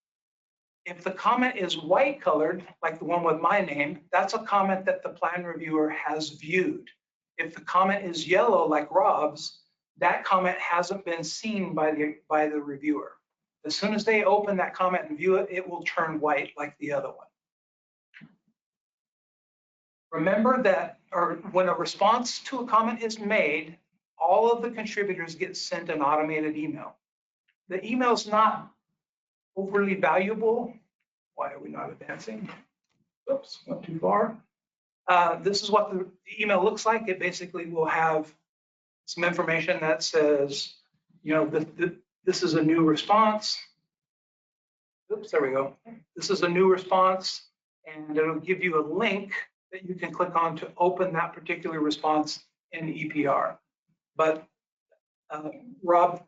If the comment is white colored, like the one with my name, that's a comment that the plan reviewer has viewed. If the comment is yellow, like Rob's, that comment hasn't been seen by the reviewer. As soon as they open that comment and view it, it will turn white like the other one. Remember that when a response to a comment is made, all of the contributors get sent an automated email. The email is not overly valuable. Why are we not advancing? Oops, went too far. This is what the email looks like. It basically will have some information that says, you know, this is a new response. Oops, there we go. This is a new response, and it'll give you a link that you can click on to open that particular response in EPR. But Rob,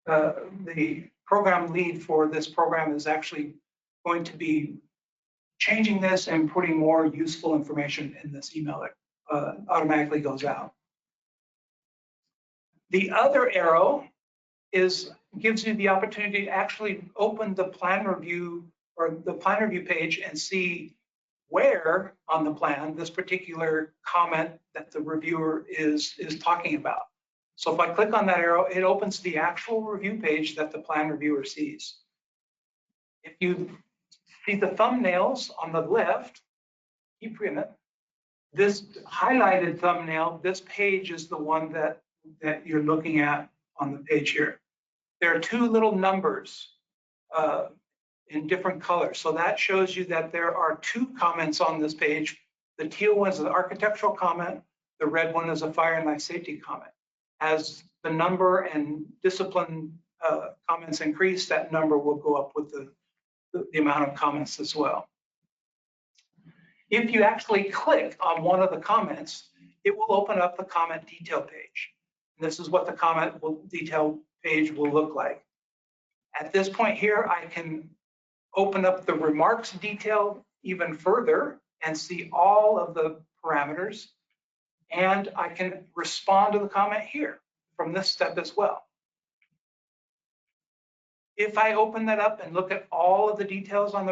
the program lead for this program, is actually going to be changing this and putting more useful information in this email that automatically goes out. The other arrow gives you the opportunity to actually open the plan review or the plan review page and see where on the plan this particular comment that the reviewer is talking about. So if I click on that arrow, it opens the actual review page that the plan reviewer sees. If you see the thumbnails on the left, keep reading it. This highlighted thumbnail, this page is the one that you're looking at on the page here. There are two little numbers in different colors. So that shows you that there are two comments on this page. The teal one is an architectural comment. The red one is a fire and life safety comment. As the number and discipline comments increase, that number will go up with the amount of comments as well. If you actually click on one of the comments, it will open up the comment detail page. And this is what the comment detail page will look like. At this point here, I can open up the remarks detail even further and see all of the parameters. And I can respond to the comment here from this step as well. If I open that up and look at all of the details on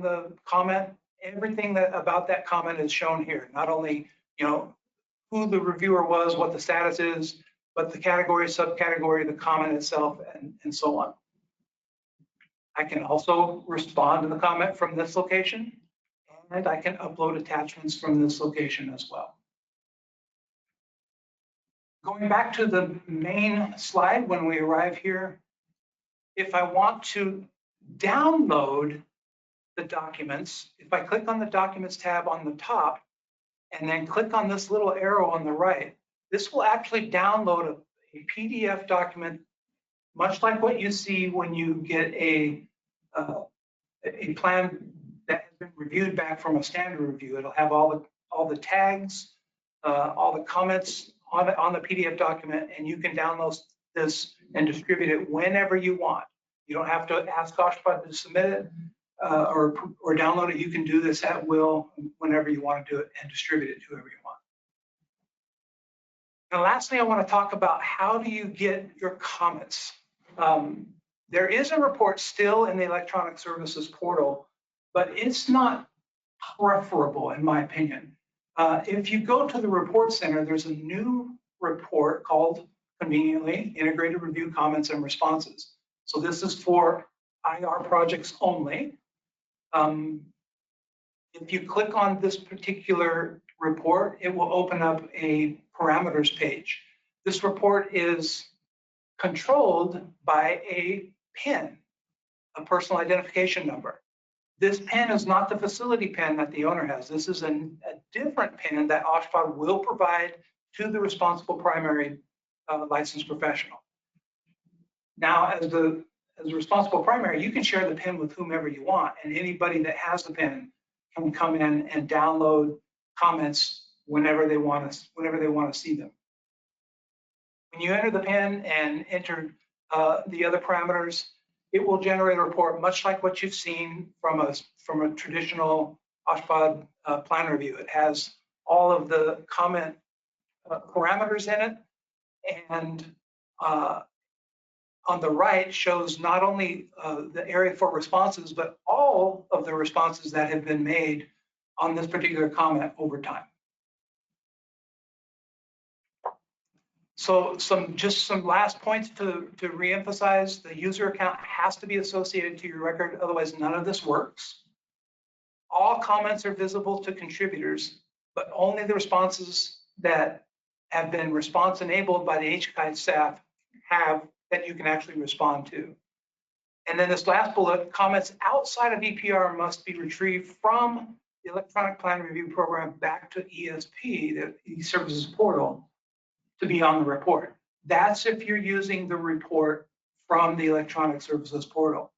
the comment, everything about that comment is shown here. Not only, you know, who the reviewer was, what the status is, but the category, subcategory, the comment itself, and so on. I can also respond to the comment from this location, and I can upload attachments from this location as well. Going back to the main slide when we arrive here, if I want to download the documents, if I click on the Documents tab on the top and then click on this little arrow on the right, this will actually download a PDF document, much like what you see when you get a plan that has been reviewed back from a standard review. It'll have all the tags, all the comments on the PDF document, and you can download this and distribute it whenever you want. You don't have to ask OSHPA to submit it or download it. You can do this at will whenever you want to do it and distribute it to whoever you want. And lastly, I want to talk about how do you get your comments. There is a report still in the electronic services portal, but it's not preferable in my opinion. If you go to the report center, there's a new report called, conveniently, Integrated Review Comments and Responses. So this is for IR projects only. If you click on this particular report, it will open up a parameters page. This report is controlled by a PIN, a personal identification number. This PIN is not the facility PIN that the owner has. This is a different PIN that OSHPA will provide to the responsible primary licensed professional. Now, as a responsible primary, you can share the PIN with whomever you want, and anybody that has the PIN can come in and download comments whenever they want to see them. When you enter the PIN and enter the other parameters, it will generate a report much like what you've seen from a traditional OSHPA plan review. It has all of the comment parameters in it, and on the right shows not only the area for responses, but all of the responses that have been made on this particular comment over time. So just some last points to reemphasize: the user account has to be associated to your record, otherwise none of this works. All comments are visible to contributors, but only the responses that have been response enabled by the HCAI staff have that you can actually respond to. And then this last bullet, comments outside of EPR must be retrieved from the electronic plan review program back to ESP, the e-services portal, to be on the report. That's if you're using the report from the electronic services portal.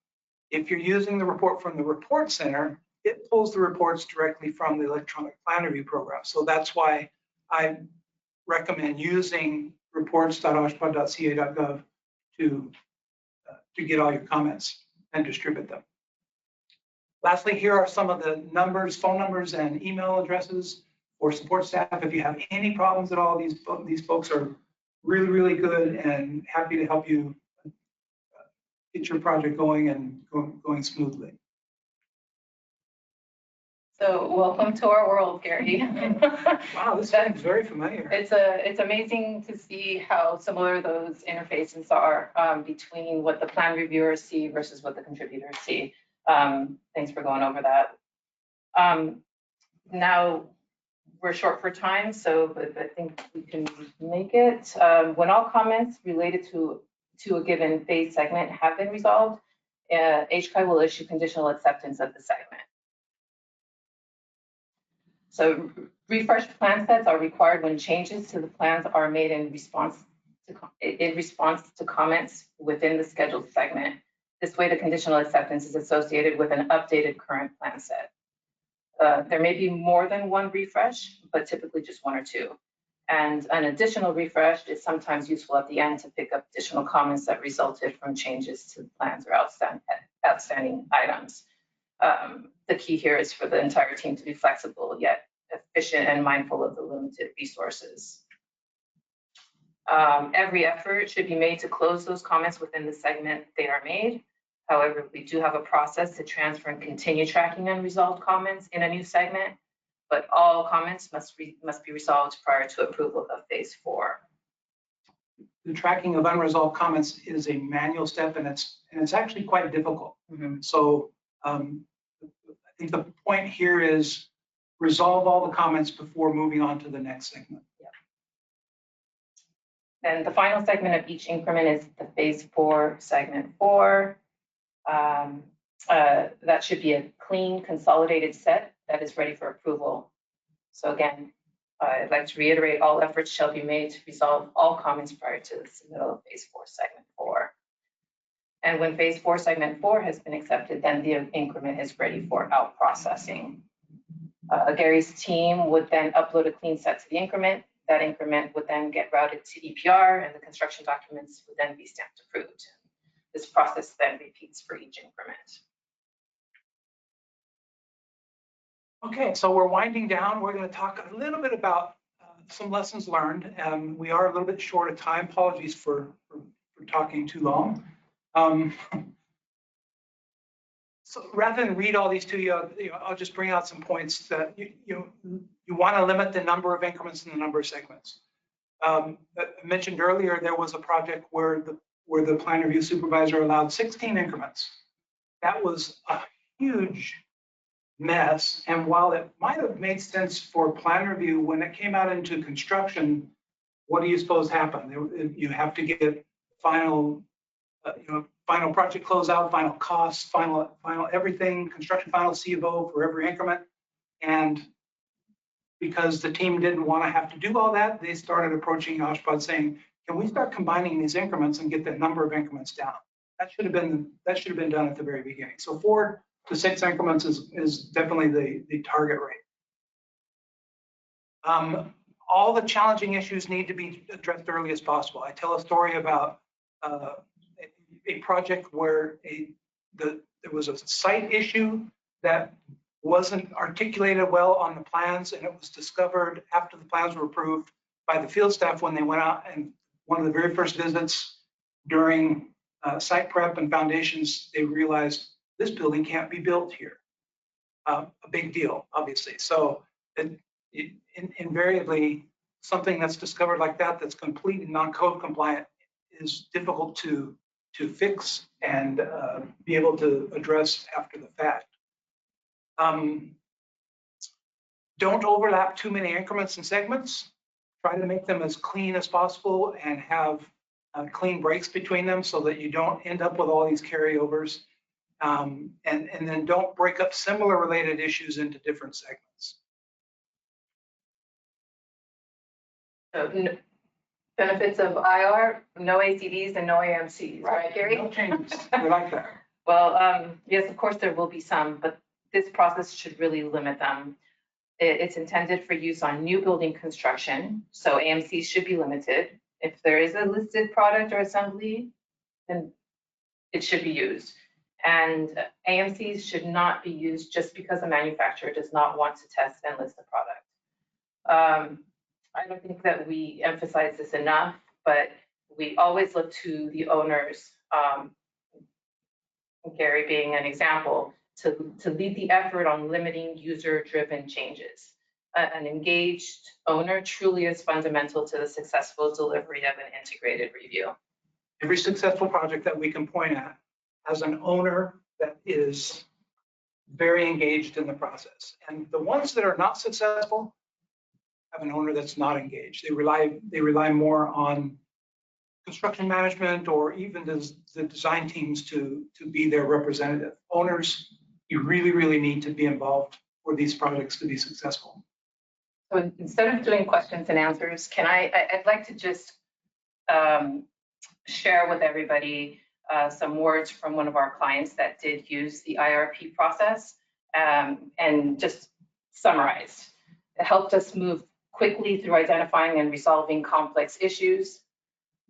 If you're using the report from the report center, it pulls the reports directly from the electronic plan review program. So that's why I recommend using reports.oshpa.ca.gov to get all your comments and distribute them. Lastly, here are some of the numbers, phone numbers and email addresses for support staff. If you have any problems at all, these folks are really, really good and happy to help you get your project going and going smoothly. So welcome to our world, Gary. Wow, this sounds very familiar. It's amazing to see how similar those interfaces are between what the plan reviewers see versus what the contributors see. Thanks for going over that. Now we're short for time, but I think we can make it. When all comments related to a given phase segment have been resolved, HCAI will issue conditional acceptance of the segment. So refreshed plan sets are required when changes to the plans are made in response to comments within the scheduled segment. This way, the conditional acceptance is associated with an updated current plan set. There may be more than one refresh, but typically just one or two. And an additional refresh is sometimes useful at the end to pick up additional comments that resulted from changes to the plans or outstanding items. The key here is for the entire team to be flexible yet efficient and mindful of the limited resources. Every effort should be made to close those comments within the segment they are made. However, we do have a process to transfer and continue tracking unresolved comments in a new segment, but all comments must be resolved prior to approval of phase 4. The tracking of unresolved comments is a manual step, and it's actually quite difficult. So I think the point here is resolve all the comments before moving on to the next segment. Yeah. Then the final segment of each increment is the phase 4, segment 4. That should be a clean, consolidated set that is ready for approval. So again, I'd like to reiterate, all efforts shall be made to resolve all comments prior to the submittal of phase 4, segment 4. And when phase 4, segment 4 has been accepted, then the increment is ready for out processing. Gary's team would then upload a clean set to the increment. That increment would then get routed to EPR, and the construction documents would then be stamped approved. This process then repeats for each increment. Okay, so we're winding down. We're going to talk a little bit about some lessons learned. We are a little bit short of time. Apologies for talking too long. So rather than read all these to you, I'll just bring out some points that you want to limit the number of increments and the number of segments. I mentioned earlier there was a project where the plan review supervisor allowed 16 increments. That was a huge mess. And while it might have made sense for plan review, when it came out into construction, what do you suppose happened? You have to get final, final project closeout, final costs, final everything, construction final CFO for every increment. And because the team didn't want to have to do all that, they started approaching OSHPA saying, can we start combining these increments and get the number of increments down? That should have been done at the very beginning. So 4 to 6 increments is definitely the target rate. All the challenging issues need to be addressed early as possible. I tell a story about a project where there was a site issue that wasn't articulated well on the plans, and it was discovered after the plans were approved by the field staff when they went out, and one of the very first visits during site prep and foundations, they realized this building can't be built here. A big deal, obviously. So invariably, something that's discovered like that, that's completely non-code compliant, is difficult to fix and be able to address after the fact. Don't overlap too many increments and segments. try to make them as clean as possible and have clean breaks between them so that you don't end up with all these carryovers. And then don't break up similar related issues into different segments. So benefits of IR, no ACDs and no AMCs, right, Gary? No changes. We like that. Well, yes, of course there will be some, but this process should really limit them. It's intended for use on new building construction, so AMCs should be limited. If there is a listed product or assembly, then it should be used. And AMCs should not be used just because the manufacturer does not want to test and list the product. I don't think that we emphasize this enough, but we always look to the owners, Gary being an example, to lead the effort on limiting user-driven changes. An engaged owner truly is fundamental to the successful delivery of an integrated review. Every successful project that we can point at has an owner that is very engaged in the process. And the ones that are not successful have an owner that's not engaged. They rely more on construction management or even the design teams to be their representative. Owners, you really, really need to be involved for these projects to be successful. So instead of doing questions and answers, I'd like to just share with everybody some words from one of our clients that did use the IRP process and just summarized. It helped us move quickly through identifying and resolving complex issues.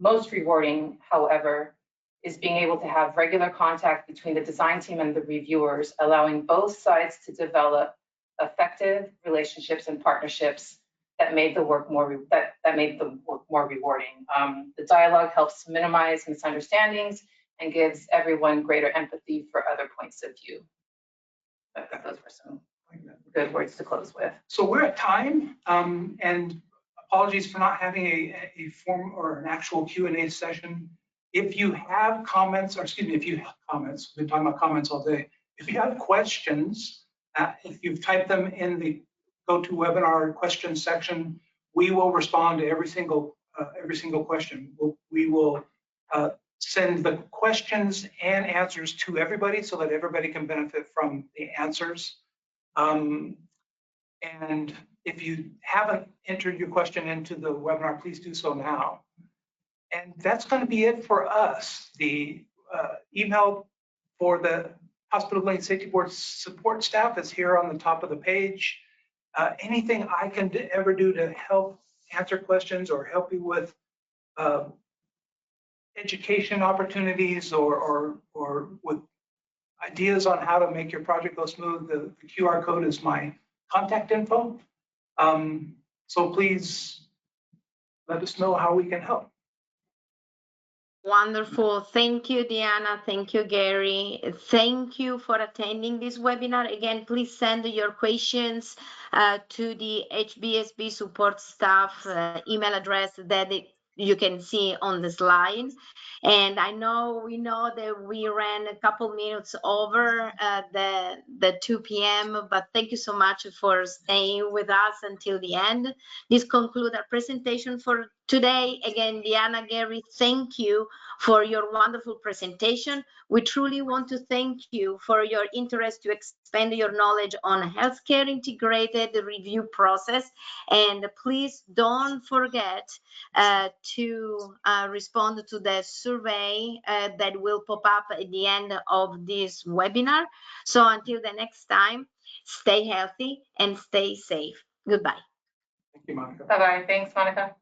Most rewarding, however, is being able to have regular contact between the design team and the reviewers, allowing both sides to develop effective relationships and partnerships that made the work more rewarding. The dialogue helps minimize misunderstandings and gives everyone greater empathy for other points of view. Those were some good words to close with. So we're at time, and apologies for not having a form or an actual Q&A session. If you have comments, or excuse me, if you have comments, we've been talking about comments all day. If you have questions, if you've typed them in the GoToWebinar questions section, we will respond to every single question. We will send the questions and answers to everybody so that everybody can benefit from the answers. And if you haven't entered your question into the webinar, please do so now. And that's going to be it for us. The email for the Hospital Building Safety Board support staff is here on the top of the page. Anything I can ever do to help answer questions or help you with education opportunities or with ideas on how to make your project go smooth, the QR code is my contact info. So please let us know how we can help. Wonderful. Thank you, Diana. Thank you, Gary. Thank you for attending this webinar. Again, please send your questions to the HBSB support staff email address that you can see on the slide. And we know that we ran a couple minutes over the 2 p.m., but thank you so much for staying with us until the end. This concludes our presentation for today. Again, Diana, Gary, thank you for your wonderful presentation. We truly want to thank you for your interest to expand your knowledge on healthcare integrated review process. And please don't forget to respond to the survey that will pop up at the end of this webinar. So until the next time, stay healthy and stay safe. Goodbye. Thank you, Monica. Bye-bye. Thanks, Monica.